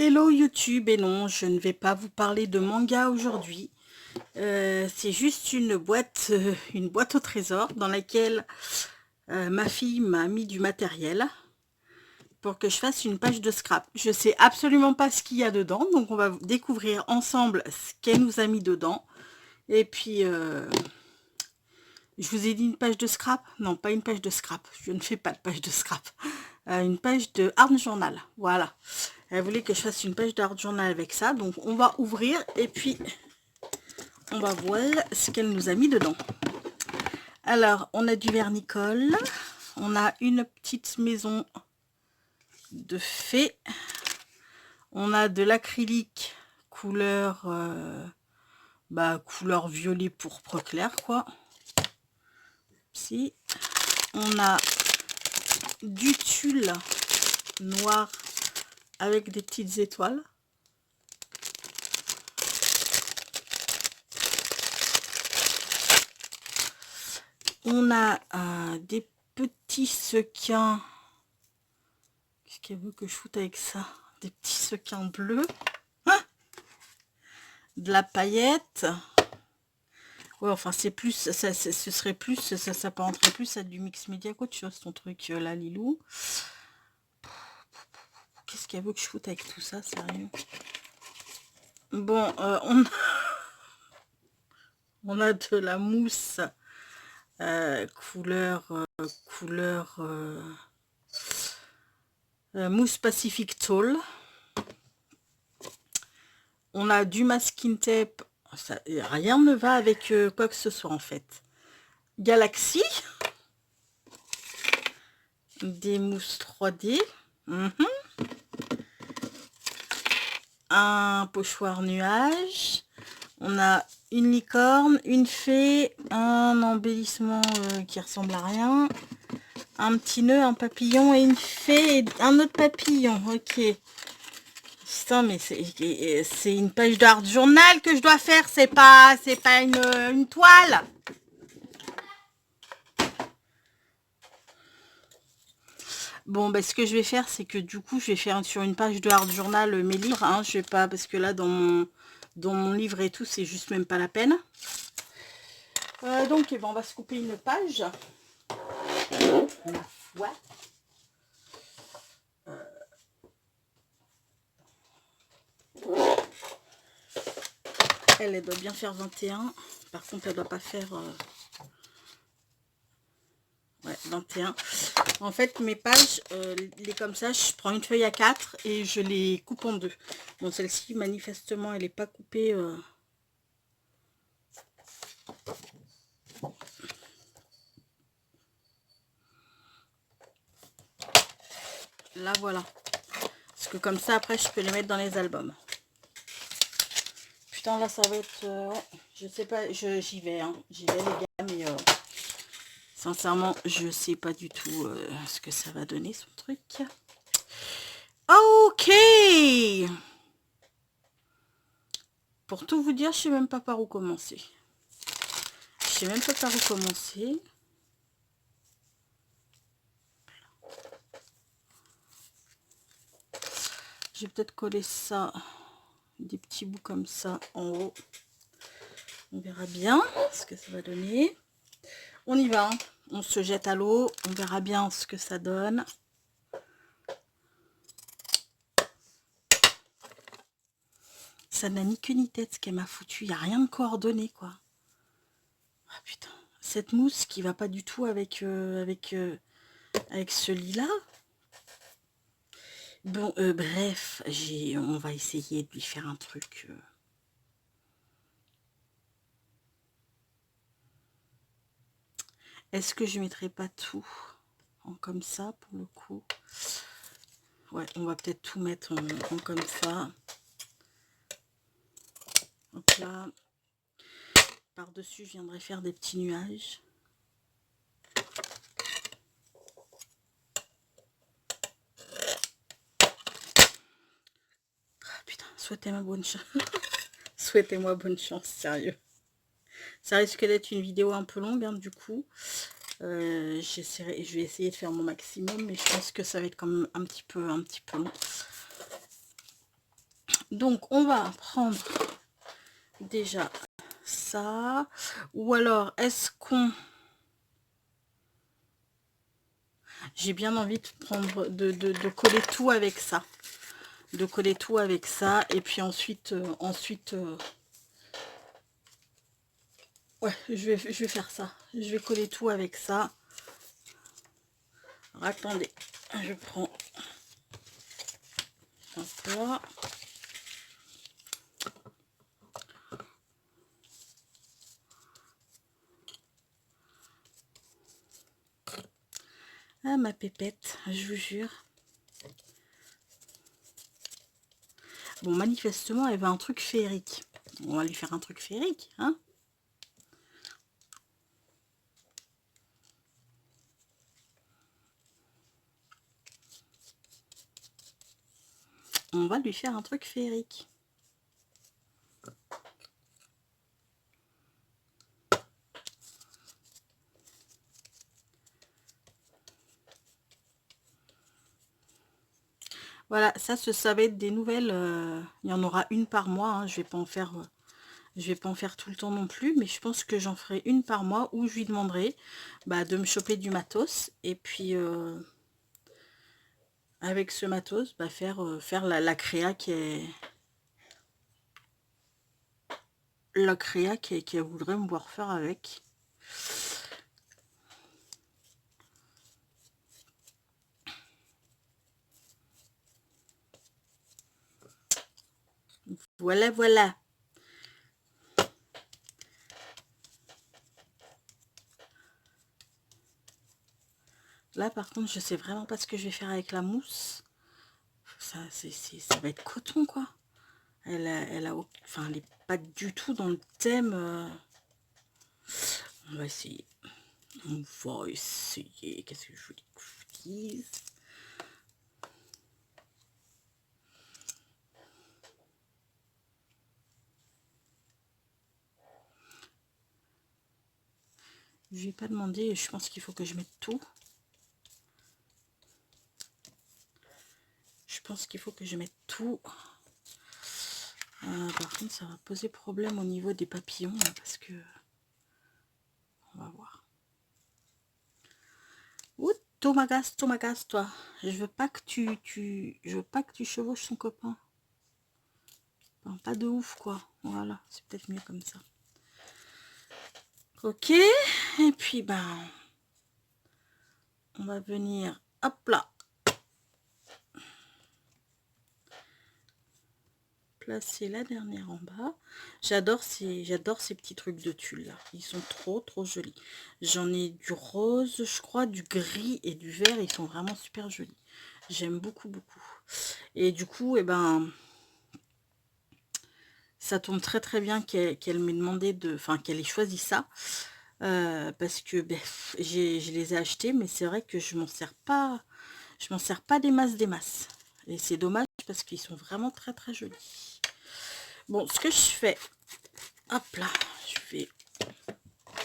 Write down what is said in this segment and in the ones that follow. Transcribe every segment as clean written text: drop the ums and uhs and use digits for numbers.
Hello YouTube, et non, je ne vais pas vous parler de manga aujourd'hui. C'est juste une boîte au trésor dans laquelle ma fille m'a mis du matériel pour que je fasse une page de scrap. Je sais absolument pas ce qu'il y a dedans, donc on va découvrir ensemble ce qu'elle nous a mis dedans. Et puis, je vous ai dit une page de scrap? Non, pas une page de scrap. Je ne fais pas de page de scrap. Une page de art journal. Voilà. Elle voulait que je fasse une page d'art journal avec ça. Donc, on va ouvrir et puis on va voir ce qu'elle nous a mis dedans. Alors, on a du vernicole. On a une petite maison de fées. On a de l'acrylique couleur, couleur violet pourpre clair, quoi. Si. On a du tulle noir avec des petites étoiles. On a des petits sequins. Qu'est-ce qu'elle veut que je foute avec ça? Des petits sequins bleus. Hein, de la paillette. Ouais, enfin, c'est plus, ce serait plus, ça s'apparenterait plus à du mix média qu'autre chose, ton truc là, Lilou. Qu'est-ce qu'elle veut que je foute avec tout ça, sérieux? Bon, on a de la mousse couleur mousse Pacific Tall. On a du masking tape. Ça, rien ne va avec quoi que ce soit en fait. Galaxy. Des mousses 3D. Un pochoir nuage. On a une licorne, une fée, un embellissement qui ressemble à rien. Un petit nœud, un papillon et une fée et un autre papillon. Ok. Putain, mais c'est une page d'art journal que je dois faire. C'est pas une toile. Bon, ce que je vais faire, c'est que du coup, je vais faire sur une page de art journal mes livres. Hein, je vais pas, parce que là, dans mon livre et tout, c'est juste même pas la peine. Donc, on va se couper une page. Ma foi. Elle doit bien faire 21. Par contre, elle doit pas faire... Ouais, 21. En fait, mes pages, les comme ça, je prends une feuille A4 et je les coupe en deux. Bon, celle-ci, manifestement, elle n'est pas coupée. Là, voilà. Parce que comme ça, après, je peux les mettre dans les albums. Putain, là, ça va être... ouais, je sais pas, j'y vais, hein. J'y vais, les gars, mais... sincèrement, je sais pas du tout ce que ça va donner, son truc. Ok. Pour tout vous dire, je sais même pas par où commencer. Je sais même pas par où commencer. Je vais peut-être coller ça, des petits bouts comme ça en haut. On verra bien ce que ça va donner. On y va, hein. On se jette à l'eau. On verra bien ce que ça donne. Ça n'a ni queue ni tête ce qu'elle m'a foutu. Il n'y a rien de coordonné, quoi. Ah putain. Cette mousse qui va pas du tout avec, avec ce lit-là. Bon, bref, on va essayer de lui faire un truc. Est-ce que je mettrai pas tout en comme ça pour le coup? Ouais, on va peut-être tout mettre en comme ça. Hop là. Par-dessus, je viendrai faire des petits nuages. Ah, putain, souhaitez-moi bonne chance. Souhaitez-moi bonne chance, sérieux. Ça risque d'être une vidéo un peu longue, hein, du coup. Je vais essayer de faire mon maximum, mais je pense que ça va être quand même un petit peu long. Donc, on va prendre déjà ça. Ou alors, est-ce qu'on... J'ai bien envie de prendre, de coller tout avec ça. De coller tout avec ça. Et puis ensuite, ouais, je vais faire ça. Je vais coller tout avec ça. Alors, attendez, je prends un plat. Ah, ma pépette, je vous jure. Bon, manifestement, elle veut un truc féerique. On va lui faire un truc féerique, hein. On va lui faire un truc féerique. Voilà, ça va être des nouvelles. Il y en aura une par mois, hein. Je vais pas en faire... je vais pas en faire tout le temps non plus, mais je pense que j'en ferai une par mois où je lui demanderai de me choper du matos. Et puis, avec ce matos, faire la créa qui est... La créa qu'elle voudrait me voir faire avec. Voilà, voilà. Là, par contre, je sais vraiment pas ce que je vais faire avec la mousse. Ça va être coton, quoi. Enfin, elle est pas du tout dans le thème. On va essayer. On va essayer. Qu'est-ce que je voulais que je vous dise? Je vais pas demander. Je pense qu'il faut que je mette tout. Je pense qu'il faut que je mette tout. Par contre, ça va poser problème au niveau des papillons, là, parce que... On va voir. Ouh, Thomagas, toi. Je veux pas que je veux pas que tu chevauches son copain. Enfin, pas de ouf, quoi. Voilà, c'est peut-être mieux comme ça. Ok. Et puis, on va venir... Hop là. Placer la dernière en bas. J'adore ces petits trucs de tulle là. Ils sont trop jolis. J'en ai du rose, je crois, du gris et du vert. Ils sont vraiment super jolis. J'aime beaucoup. Et du coup, ça tombe très bien qu'elle m'ait demandé qu'elle ait choisi ça. Parce que je les ai achetés, mais c'est vrai que je m'en sers pas. Je m'en sers pas des masses. Et c'est dommage parce qu'ils sont vraiment très jolis. Bon, ce que je fais, hop là, je vais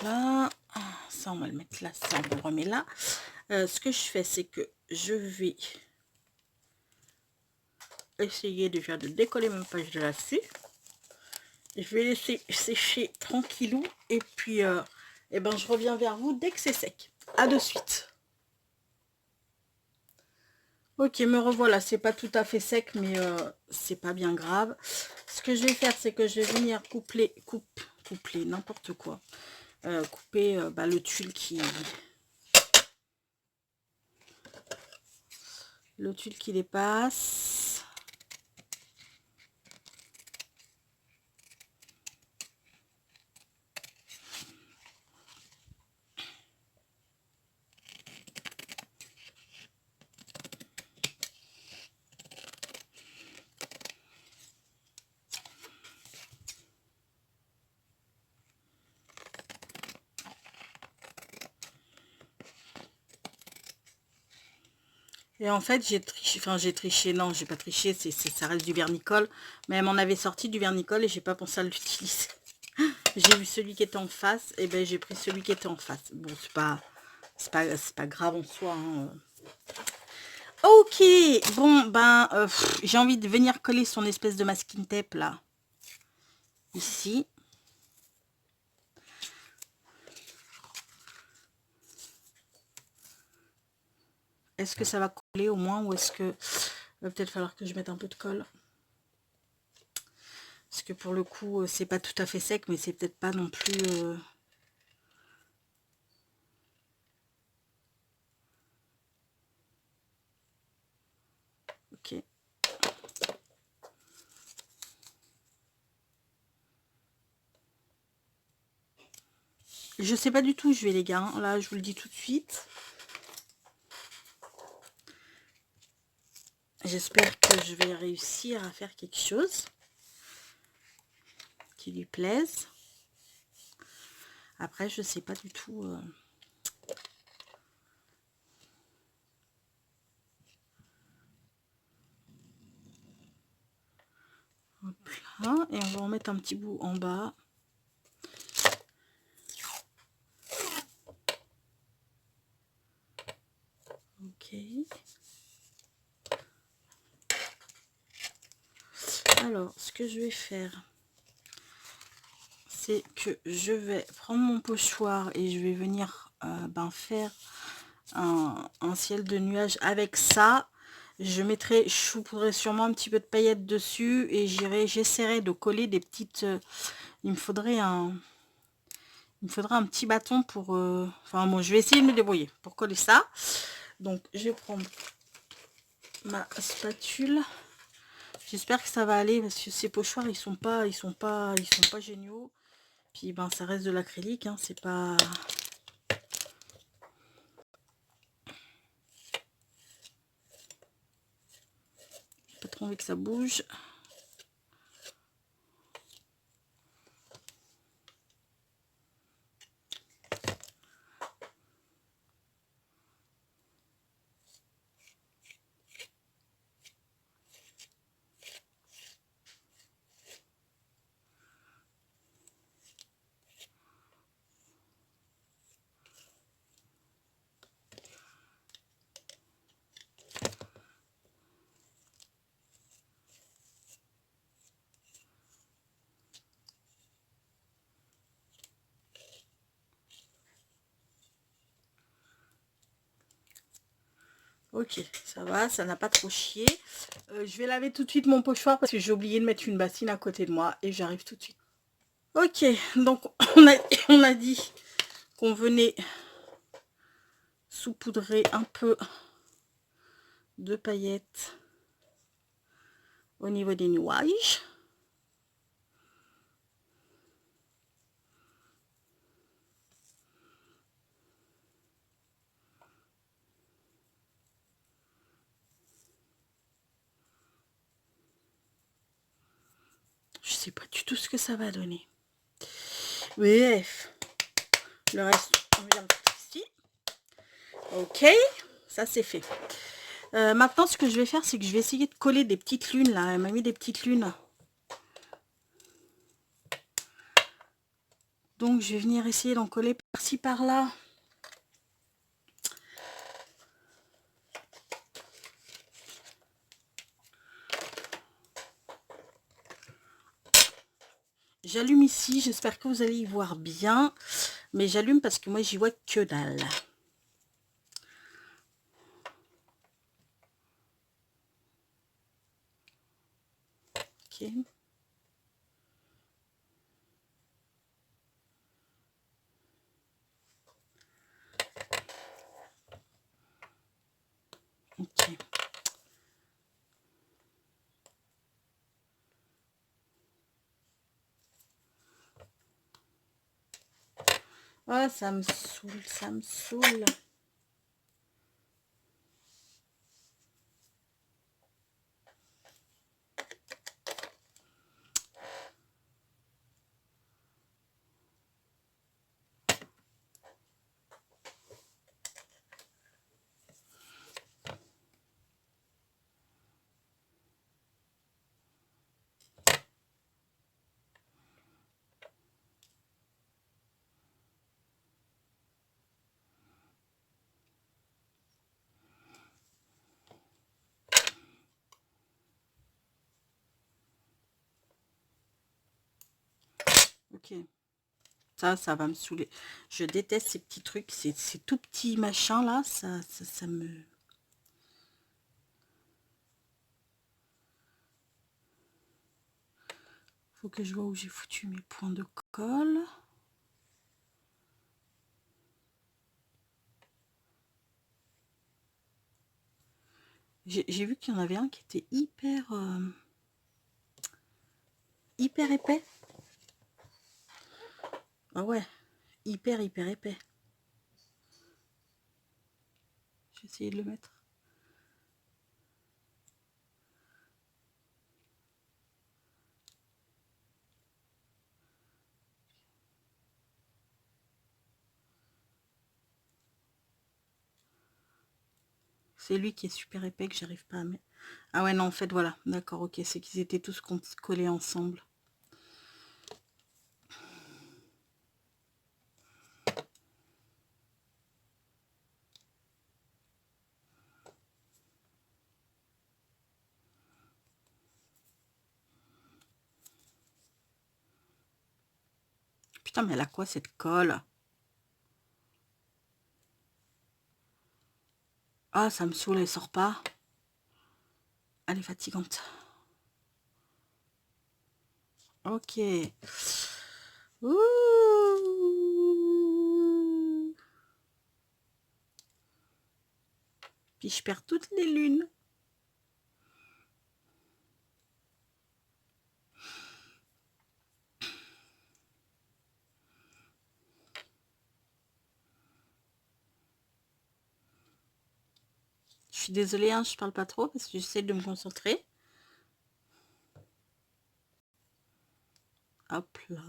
là, ça on va le mettre là, ça on le remet là. Ce que je fais, c'est que je vais essayer déjà de décoller ma page de là-dessus. Je vais laisser sécher tranquillou et puis je reviens vers vous dès que c'est sec. À de suite. Ok, me revoilà, c'est pas tout à fait sec, mais c'est pas bien grave. Ce que je vais faire, c'est que je vais venir coupler, n'importe quoi. Couper le tuile qui dépasse. Et en fait, j'ai triché, non, j'ai pas triché, ça reste du vernicole, mais elle m'en avait sorti du vernicole et j'ai pas pensé à l'utiliser. J'ai vu celui qui était en face, et j'ai pris celui qui était en face. Bon, c'est pas grave en soi, hein. Ok, bon, ben, j'ai envie de venir coller son espèce de masking tape, là. Ici. Est-ce que ça va coller au moins, ou est-ce que... Il va peut-être falloir que je mette un peu de colle. Parce que pour le coup, c'est pas tout à fait sec, mais c'est peut-être pas non plus... Ok. Je sais pas du tout où je vais, les gars. Hein. Là, je vous le dis tout de suite. J'espère que je vais réussir à faire quelque chose qui lui plaise. Après, je sais pas du tout... Hop là. Et on va en mettre un petit bout en bas. Ok. Alors, ce que je vais faire, c'est que je vais prendre mon pochoir et je vais venir faire un ciel de nuages avec ça. Je mettrai, je saupoudrerai sûrement un petit peu de paillettes dessus et j'essaierai de coller des petites... il me faudra un petit bâton pour... enfin bon, je vais essayer de me débrouiller pour coller ça. Donc, je vais prendre ma spatule. J'espère que ça va aller parce que ces pochoirs, ils sont pas géniaux. Puis ben ça reste de l'acrylique, hein, c'est pas... J'ai pas trop envie que ça bouge. Ok, ça va, ça n'a pas trop chié. Je vais laver tout de suite mon pochoir parce que j'ai oublié de mettre une bassine à côté de moi et j'arrive tout de suite. Ok, donc on a dit qu'on venait saupoudrer un peu de paillettes au niveau des nuages. Je sais pas du tout ce que ça va donner. Bref, le reste, on vient ici. Ok, ça c'est fait. Maintenant, ce que je vais faire, c'est que je vais essayer de coller des petites lunes, là. Elle m'a mis des petites lunes. Donc, je vais venir essayer d'en coller par-ci, par-là. J'allume ici. J'espère que vous allez y voir bien. Mais j'allume parce que moi, j'y vois que dalle. Ok. Ok. Oh, ça me saoule, ça me saoule. Ok. Ça va me saouler. Je déteste ces petits trucs, ces tout petits machins là, ça me... Faut que je vois où j'ai foutu mes points de colle. J'ai vu qu'il y en avait un qui était hyper épais. Ah ouais, hyper épais. J'ai essayé de le mettre. C'est lui qui est super épais que j'arrive pas à mettre. Ah ouais, non, en fait, voilà. D'accord, ok. C'est qu'ils étaient tous collés ensemble. Putain, mais elle a quoi cette colle? Ah, ça me saoule, elle sort pas. Elle est fatigante. Ok. Ouh. Puis je perds toutes les lunes. Je suis désolée, hein, je parle pas trop parce que j'essaie de me concentrer. Hop là.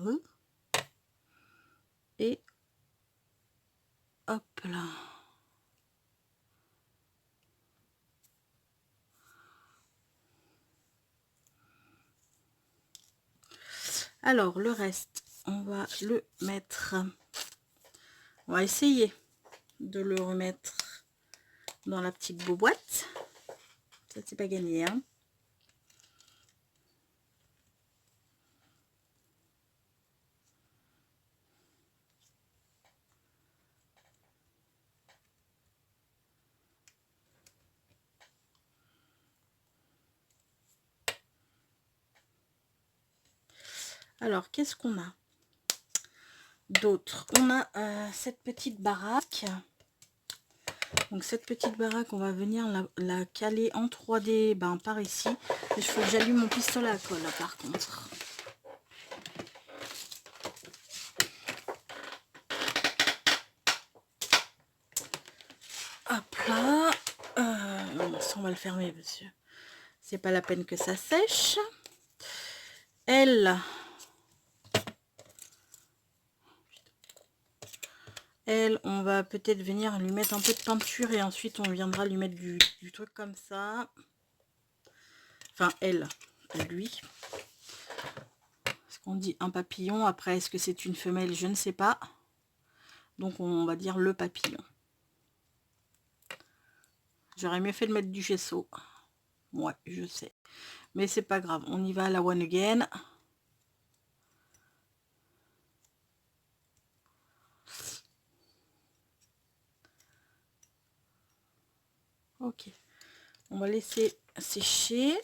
Et hop là. Alors, le reste, on va le mettre... On va essayer de le remettre dans la petite boîte. Ça, c'est pas gagné, hein. Alors, qu'est-ce qu'on a d'autre? On a cette petite baraque. Donc, cette petite baraque, on va venir la caler en 3D par ici. Il faut que j'allume mon pistolet à colle, là, par contre. Hop là. Ça, on va le fermer parce que c'est pas la peine que ça sèche. Elle, on va peut-être venir lui mettre un peu de peinture et ensuite on viendra lui mettre du truc comme ça. Enfin, lui. Est-ce qu'on dit un papillon? Après, est-ce que c'est une femelle? Je ne sais pas. Donc, on va dire le papillon. J'aurais mieux fait de mettre du gesso. Ouais, je sais. Mais c'est pas grave. On y va à la one again. Ok. On va laisser sécher.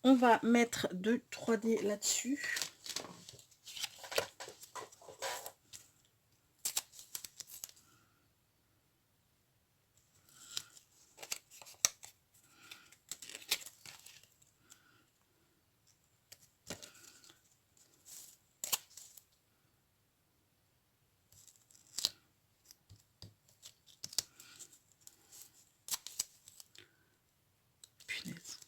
On va mettre de 3D là-dessus. Punaise.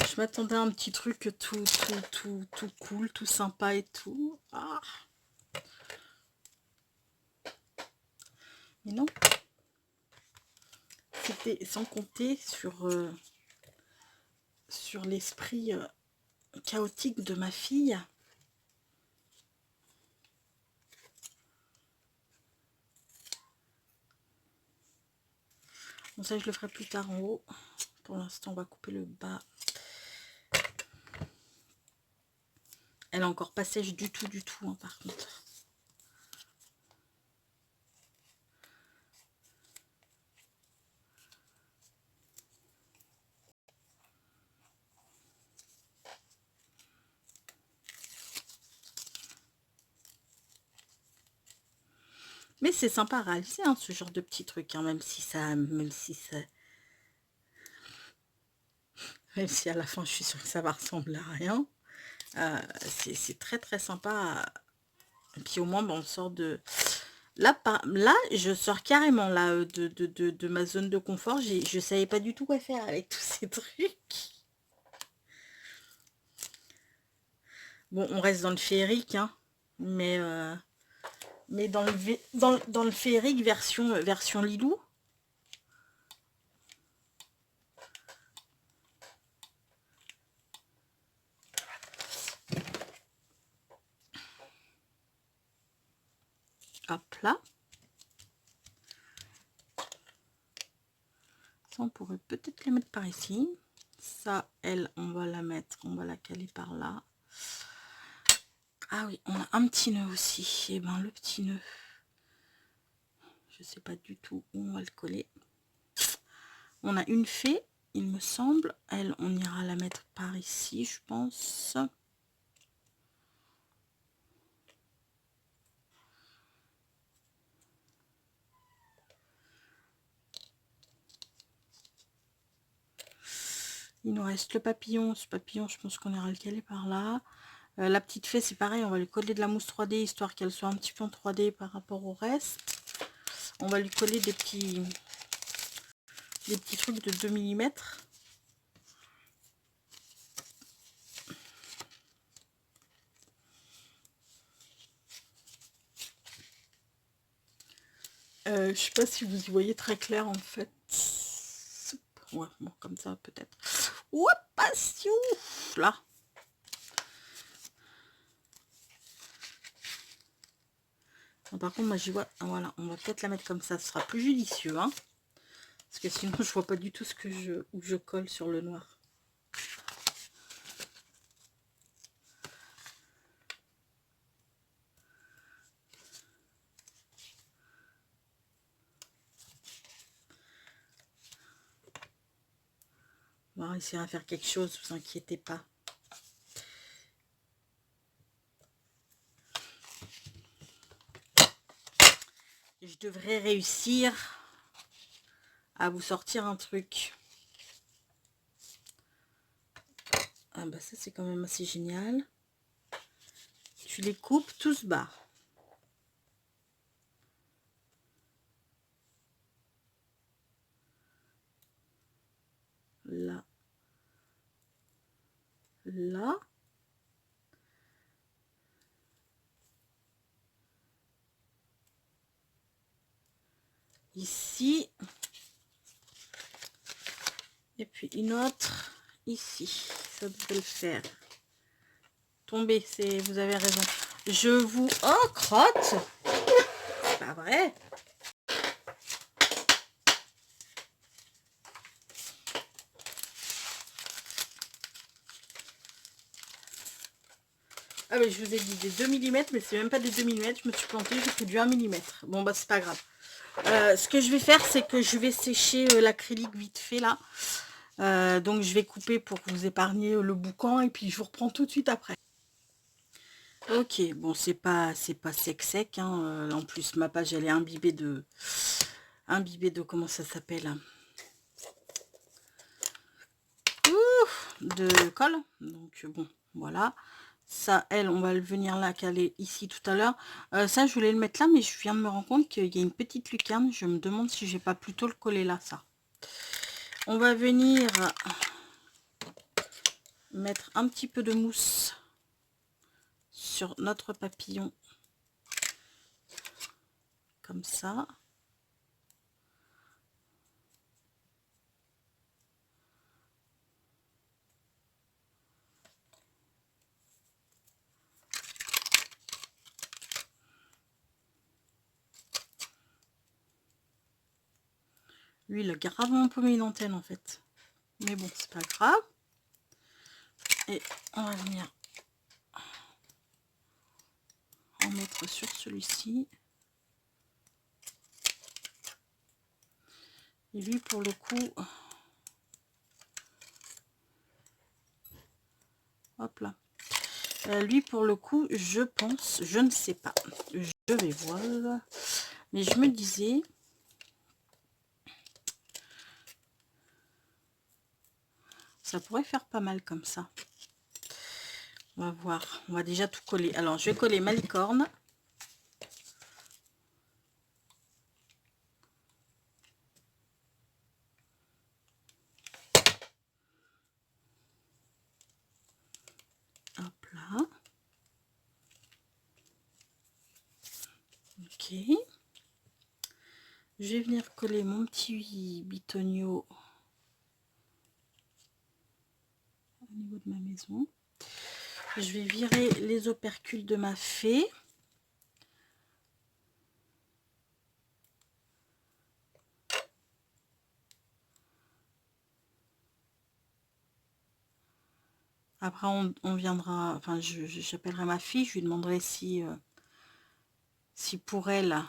Je m'attendais à un petit truc tout cool, tout sympa et tout. Ah. Mais non. C'était sans compter sur l'esprit chaotique de ma fille. Bon, ça, je le ferai plus tard en haut. Pour l'instant, on va couper le bas. Elle est encore pas sèche du tout, hein, par contre. Mais c'est sympa à réaliser, hein, ce genre de petits trucs, hein, même si à la fin je suis sûre que ça va ressembler à rien. C'est très très sympa. Et puis au moins on sort de... Là, je sors carrément là, de ma zone de confort. Je savais pas du tout quoi faire avec tous ces trucs. Bon, on reste dans le féerique, hein, mais dans le féerique version Lilou. Hop là. Ça, on pourrait peut-être les mettre par ici. Ça, elle, on va la mettre, on va la caler par là. Ah oui, on a un petit nœud aussi. Et ben le petit nœud, je sais pas du tout où on va le coller. On a une fée, il me semble. Elle, on ira la mettre par ici, je pense. Il nous reste le papillon. Ce papillon, je pense qu'on ira le caler par là. La petite fée, c'est pareil, on va lui coller de la mousse 3D, histoire qu'elle soit un petit peu en 3D par rapport au reste. On va lui coller des petits trucs de 2 mm. Je sais pas si vous y voyez très clair en fait. Ouais, bon, comme ça peut-être. Ouah, passion là. Par contre, moi j'y vois. Voilà, on va peut-être la mettre comme ça. Ce sera plus judicieux, hein. Parce que sinon, je vois pas du tout ce que où je colle sur le noir. On va réussir à faire quelque chose, vous inquiétez pas. Je devrais réussir à vous sortir un truc. Ah bah ça c'est quand même assez génial. Tu les coupes tous bas. Là. Là. Ici. Et puis une autre ici. Ça devrait le faire. Tomber, vous avez raison. Je vous... Oh, crotte! C'est pas vrai. Ah mais je vous ai dit des 2 mm, mais c'est même pas des 2 mm, je me suis plantée, j'ai pris du 1 mm. Bon bah c'est pas grave. Ce que je vais faire, c'est que je vais sécher l'acrylique vite fait là. Donc je vais couper pour vous épargner le boucan et puis je vous reprends tout de suite après. Ok, bon c'est pas sec, hein. En plus ma page elle est imbibée de comment ça s'appelle, de colle. Donc bon voilà. Ça, elle, on va le venir la caler ici tout à l'heure. Ça, je voulais le mettre là, mais je viens de me rendre compte qu'il y a une petite lucarne. Je me demande si j'ai pas plutôt le coller là, ça. On va venir mettre un petit peu de mousse sur notre papillon. Comme ça. Lui, il a gravement paumé une antenne en fait. Mais bon, c'est pas grave. Et on va venir en mettre sur celui-ci. Et lui, pour le coup... Hop là. Lui, pour le coup, je pense... Je ne sais pas. Je vais voir. Mais je me disais... Ça pourrait faire pas mal comme ça. On va voir. On va déjà tout coller. Alors, je vais coller ma licorne. Hop là. Ok. Je vais venir coller mon petit bitonio au niveau de ma maison. Je vais virer les opercules de ma fée. Après, on viendra, enfin, j'appellerai ma fille, je lui demanderai si, si pour elle,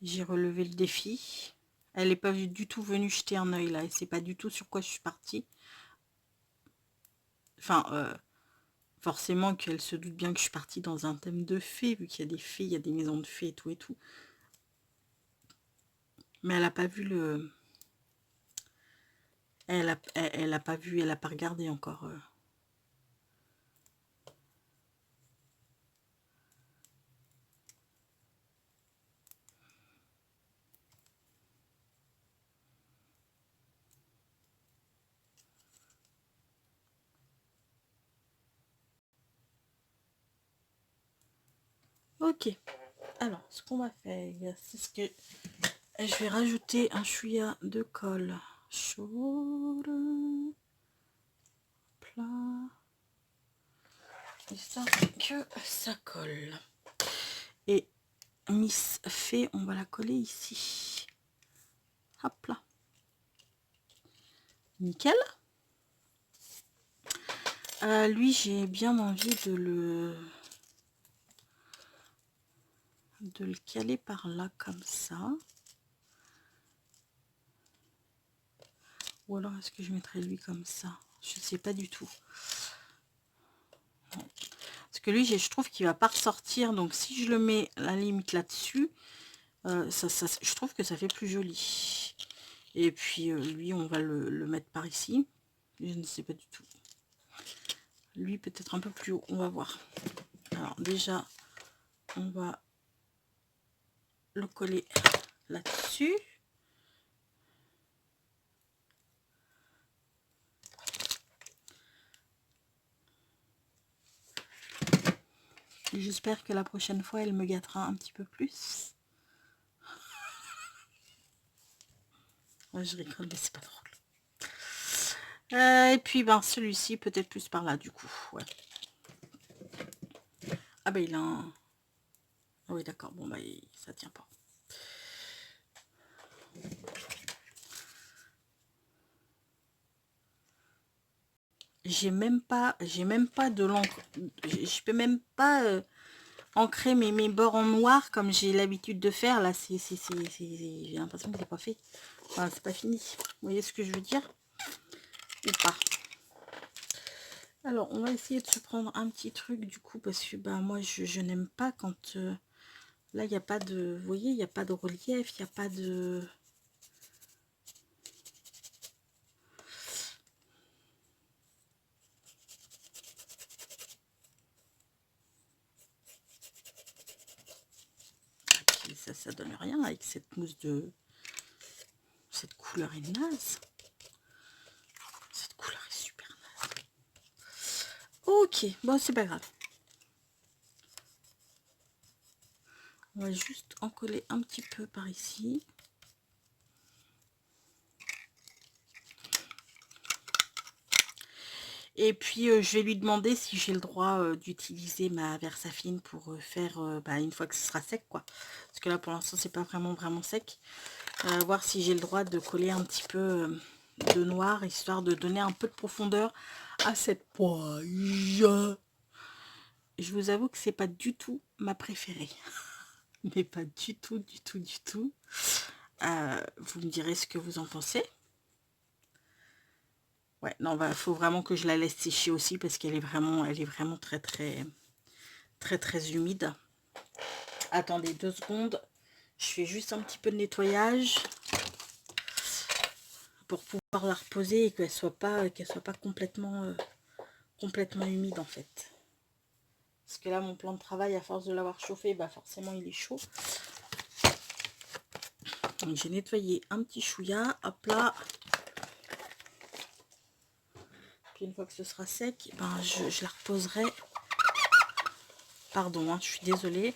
j'ai relevé le défi. Elle n'est pas du tout venue jeter un œil là, et c'est pas du tout sur quoi je suis partie. Enfin, forcément qu'elle se doute bien que je suis partie dans un thème de fées, vu qu'il y a des fées, il y a des maisons de fées et tout et tout. Mais elle n'a pas vu le... Elle a pas vu, elle a pas regardé encore. Ok. Alors, ce qu'on va faire, c'est ce que... Je vais rajouter un chouïa de colle chaude. Plat. Histoire que ça colle. Et Miss Fée, on va la coller ici. Hop là. Nickel. Lui, j'ai bien envie de le caler par là comme ça. Ou alors est-ce que je mettrais lui comme ça? Je sais pas du tout. Parce que lui, je trouve qu'il va pas ressortir. Donc si je le mets à la limite là-dessus, je trouve que ça fait plus joli. Et puis lui, on va le mettre par ici. Je ne sais pas du tout. Lui, peut-être un peu plus haut. On va voir. Alors déjà, on va le coller là-dessus. J'espère que la prochaine fois, elle me gâtera un petit peu plus. Ouais, je rigole, mais c'est pas drôle. Et puis, ben, celui-ci, peut-être plus par là, du coup. Ouais. Ah ben, il a un... Ah oui, d'accord. Bon, bah, ça tient pas. J'ai même pas de l'encre. Je peux même pas ancrer mes bords en noir comme j'ai l'habitude de faire. Là, j'ai l'impression que c'est pas fait. Enfin, c'est pas fini. Vous voyez ce que je veux dire? Ou pas? Alors, on va essayer de se prendre un petit truc du coup, parce que bah, moi, je n'aime pas quand... là, il n'y a pas de... Vous voyez, il n'y a pas de relief, il n'y a pas de... Et ça donne rien avec cette mousse de... Cette couleur est naze. Cette couleur est super naze. Ok, bon, c'est pas grave. On va juste en coller un petit peu par ici. Et puis, je vais lui demander si j'ai le droit d'utiliser ma Versafine pour faire, bah, une fois que ce sera sec, quoi. Parce que là, pour l'instant, c'est pas vraiment sec. Voir si j'ai le droit de coller un petit peu de noir, histoire de donner un peu de profondeur à cette poigne. Je vous avoue que c'est pas du tout ma préférée. Mais pas du tout, du tout, du tout. Vous me direz ce que vous en pensez. Ouais, non, faut vraiment que je la laisse sécher aussi parce qu'elle est vraiment très, très, très, très humide. Attendez 2 secondes. Je fais juste un petit peu de nettoyage pour pouvoir la reposer et qu'elle soit pas complètement, complètement humide en fait. Parce que là, mon plan de travail, à force de l'avoir chauffé, bah forcément, il est chaud. Donc, j'ai nettoyé un petit chouïa. Hop là. Puis, une fois que ce sera sec, ben, je la reposerai. Pardon, hein, je suis désolée.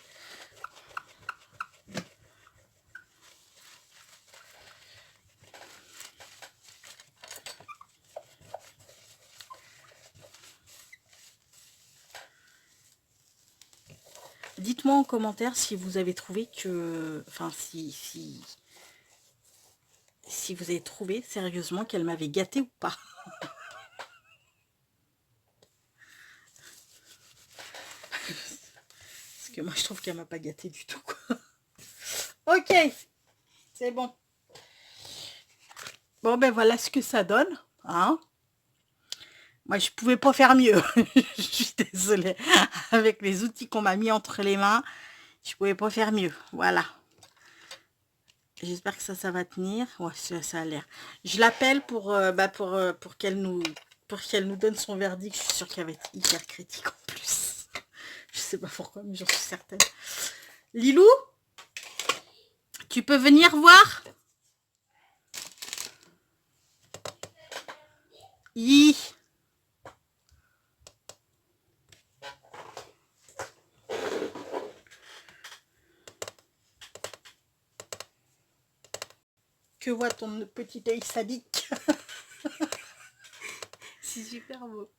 Dites-moi en commentaire si vous avez trouvé que... Enfin, si vous avez trouvé sérieusement qu'elle m'avait gâtée ou pas. Parce que moi, je trouve qu'elle m'a pas gâtée du tout, quoi. Ok, c'est bon. Bon, ben voilà ce que ça donne. Hein. Moi, je pouvais pas faire mieux. Je suis désolée. Avec les outils qu'on m'a mis entre les mains, je pouvais pas faire mieux. Voilà. J'espère que ça va tenir. Ouais, ça a l'air. Je l'appelle pour qu'elle nous donne son verdict. Je suis sûre qu'elle va être hyper critique en plus. Je sais pas pourquoi, mais j'en suis certaine. Lilou, tu peux venir voir? Hi. Que voit ton petit œil sadique? C'est super beau.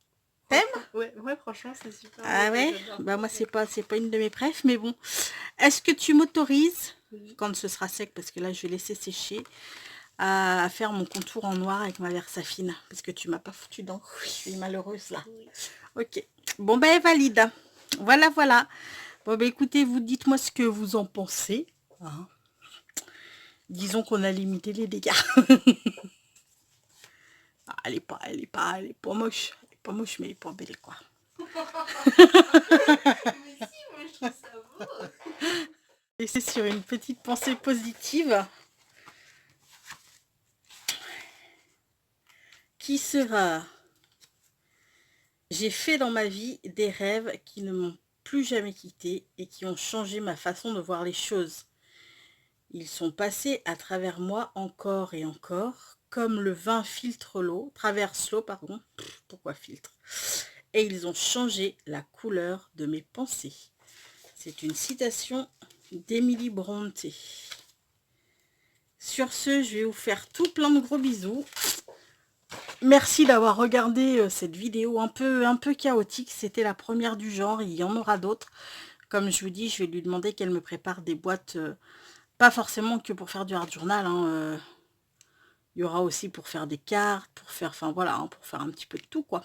T'aimes? Ouais, franchement, c'est super beau. Ah ouais? Bah moi, c'est pas une de mes préfs, mais bon. Est-ce que tu m'autorises, quand ce sera sec, parce que là, je vais laisser sécher, à faire mon contour en noir avec ma Versafine? Parce que tu m'as pas foutu d'encre. Je suis malheureuse, là. Oui. Ok. Bon, ben, valide. Voilà, voilà. Bon, ben, écoutez, vous dites-moi ce que vous en pensez. Hein. Disons qu'on a limité les dégâts. Ah, elle est pas moche. Elle est pas moche, mais elle est pas belle, quoi. Mais si, moi je trouve ça beau. Et c'est sur une petite pensée positive qui sera: j'ai fait dans ma vie des rêves qui ne m'ont plus jamais quitté et qui ont changé ma façon de voir les choses. Ils sont passés à travers moi encore et encore, comme le vin filtre l'eau, traverse l'eau, pardon, pourquoi filtre? Et ils ont changé la couleur de mes pensées. C'est une citation d'Emily Brontë. Sur ce, je vais vous faire tout plein de gros bisous. Merci d'avoir regardé cette vidéo un peu chaotique. C'était la première du genre, il y en aura d'autres. Comme je vous dis, je vais lui demander qu'elle me prépare des boîtes, pas forcément que pour faire du art journal. Hein, il y aura aussi pour faire des cartes, pour faire, enfin voilà, hein, pour faire un petit peu de tout, quoi.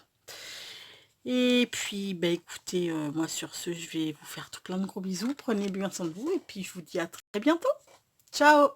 Et puis, bah écoutez, moi sur ce, je vais vous faire tout plein de gros bisous. Prenez bien soin de vous et puis je vous dis à très bientôt. Ciao!